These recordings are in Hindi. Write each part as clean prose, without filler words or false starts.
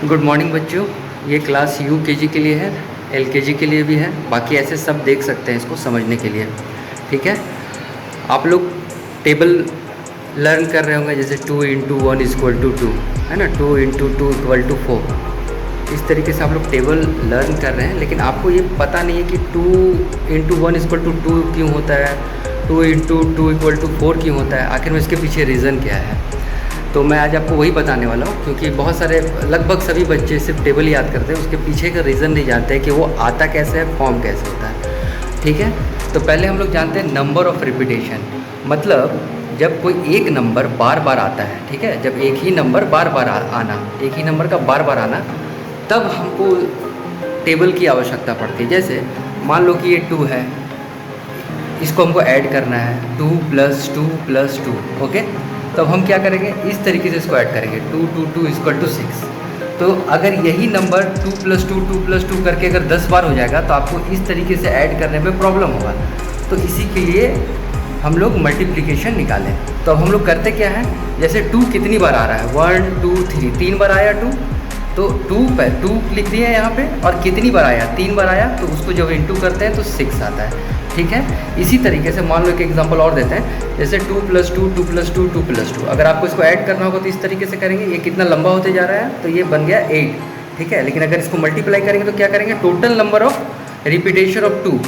गुड मॉर्निंग बच्चों। ये क्लास यूकेजी के लिए है, एलकेजी के लिए भी है, बाकी ऐसे सब देख सकते हैं इसको समझने के लिए। ठीक है, आप लोग टेबल लर्न कर रहे होंगे, जैसे 2 इंटू 1 इक्वल टू 2 है ना, 2 इंटू 2 इक्वल टू 4। इस तरीके से आप लोग टेबल लर्न कर रहे हैं, लेकिन आपको ये पता नहीं है कि 2 इंटू 1 इक्वल टू 2 क्यों होता है, 2 इंटू 2 इक्वल टू 4 क्यों होता है, आखिर में इसके पीछे रीज़न क्या है। तो मैं आज आपको वही बताने वाला हूँ, क्योंकि बहुत सारे लगभग सभी बच्चे सिर्फ टेबल याद करते हैं, उसके पीछे का रीज़न नहीं जानते हैं कि वो आता कैसे है, फॉर्म कैसे होता है। ठीक है, तो पहले हम लोग जानते हैं नंबर ऑफ़ रिपीटेशन। मतलब जब कोई एक नंबर बार बार आता है, ठीक है, जब एक ही नंबर बार बार आना, एक ही नंबर का बार बार आना, तब हमको टेबल की आवश्यकता पड़ती है। जैसे मान लो कि ये 2 है, इसको हमको ऐड करना है, 2 + 2 + 2। ओके, तब हम क्या करेंगे, इस तरीके से इसको ऐड करेंगे, 2 2 2 इक्वल टू 6। तो अगर यही नंबर 2 + 2 2 + 2 करके अगर 10 बार हो जाएगा तो आपको इस तरीके से ऐड करने में प्रॉब्लम होगा। तो इसी के लिए हम लोग मल्टीप्लिकेशन निकालें। तो अब हम लोग करते क्या है, जैसे 2 कितनी बार आ रहा है, 1 2 3, 3 बार आया 2, तो 2 पर 2 लिख दिया यहाँ पे, और कितनी बार आया, 3 बार आया, तो उसको जब इंटू करते हैं तो 6 आता है। ठीक है, इसी तरीके से मान लो एक एग्जांपल और देते हैं, जैसे 2 + 2 2 + 2 2 + 2। अगर आपको इसको ऐड करना होगा तो इस तरीके से करेंगे, ये कितना लंबा होते जा रहा है, तो ये बन गया 8। ठीक है, लेकिन अगर इसको मल्टीप्लाई करेंगे तो क्या करेंगे, total number of repetition of 2,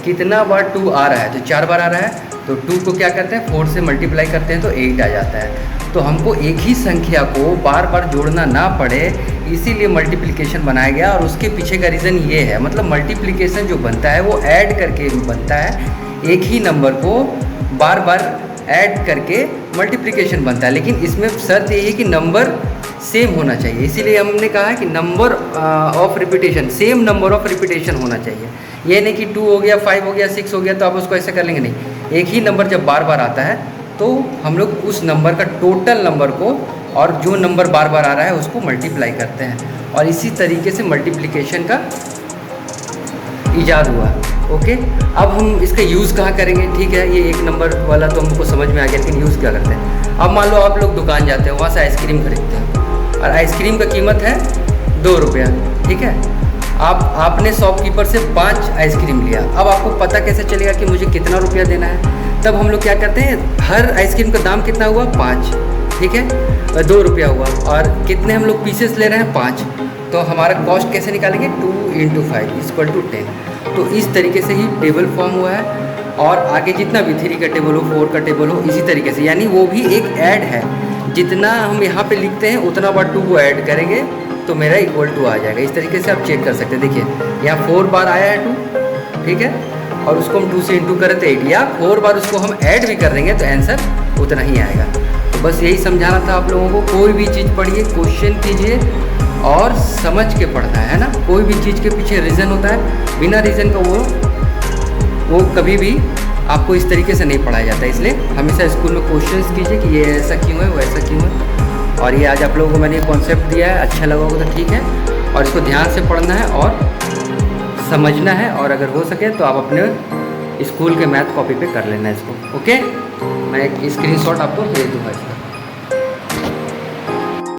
कितना बार 2 आ रहा है, तो 4 बार आ रहा है, तो 2 को क्या करते हैं, 4 से मल्टीप्लाई करते हैं तो 8 आ जाता है। तो हमको एक ही संख्या को बार बार जोड़ना ना पड़े, इसीलिए मल्टीप्लिकेशन बनाया गया, और उसके पीछे का रीज़न ये है। मतलब मल्टीप्लिकेशन जो बनता है वो ऐड करके बनता है, एक ही नंबर को बार बार ऐड करके मल्टीप्लिकेशन बनता है, लेकिन इसमें शर्त ये है कि नंबर सेम होना चाहिए। इसीलिए हमने कहा है कि number of repetition, same number of repetition होना चाहिए। ये नहीं कि 2 हो गया, 5 हो गया, 6 हो गया तो आप उसको ऐसे कर लेंगे, नहीं। एक ही नंबर जब बार बार आता है तो हम लोग उस नंबर का टोटल नंबर को और जो नंबर बार बार आ रहा है उसको मल्टीप्लाई करते हैं, और इसी तरीके से मल्टीप्लिकेशन का ईजाद हुआ। ओके, अब हम इसका यूज़ कहाँ करेंगे। ठीक है, ये एक नंबर वाला तो हमको समझ में आ गया, लेकिन यूज़ क्या करते हैं। अब मान लो आप लोग दुकान जाते हैं, वहाँ से आइसक्रीम खरीदते हैं, और आइसक्रीम का कीमत है 2 रुपया। ठीक है, आपने शॉपकीपर से 5 आइसक्रीम लिया। अब आपको पता कैसे चलेगा कि मुझे कितना रुपया देना है। तब हम लोग क्या करते हैं, हर आइसक्रीम का दाम कितना हुआ, 5। ठीक है, 2 रुपया हुआ, और कितने हम लोग पीसेस ले रहे हैं, 5। तो हमारा कॉस्ट कैसे निकालेंगे, 2 × 5 = 10। तो इस तरीके से ही टेबल फॉर्म हुआ है, और आगे जितना भी 3 का टेबल हो, 4 का टेबल हो, इसी तरीके से, यानी वो भी एक ऐड है। जितना हम यहाँ पे लिखते हैं उतना बार 2 को ऐड करेंगे तो मेरा =2 आ जाएगा। इस तरीके से आप चेक कर सकते हैं। देखिए यहाँ 4 बार आया है 2, ठीक है, और उसको हम 2 से इंटू करें तो 8, या 4 बार उसको हम ऐड भी कर देंगे तो आंसर उतना ही आएगा। तो बस यही समझाना था आप लोगों को। कोई भी चीज़ पढ़िए, क्वेश्चन कीजिए और समझ के पढ़ना है ना। कोई भी चीज़ के पीछे रीज़न होता है, बिना रीज़न का वो कभी भी आपको इस तरीके से नहीं पढ़ाया जाता है। इसलिए हमेशा स्कूल में क्वेश्चंस कीजिए कि ये ऐसा क्यों है, वो ऐसा क्यों है। और ये आज आप लोगों को मैंने कॉन्सेप्ट दिया है, अच्छा लगा होगा तो ठीक है, और इसको ध्यान से पढ़ना है और समझना है, और अगर हो सके तो आप अपने स्कूल के मैथ कॉपी पे कर लेना इसको। ओके, मैं एक स्क्रीनशॉट आपको भेज दूँगा इसका।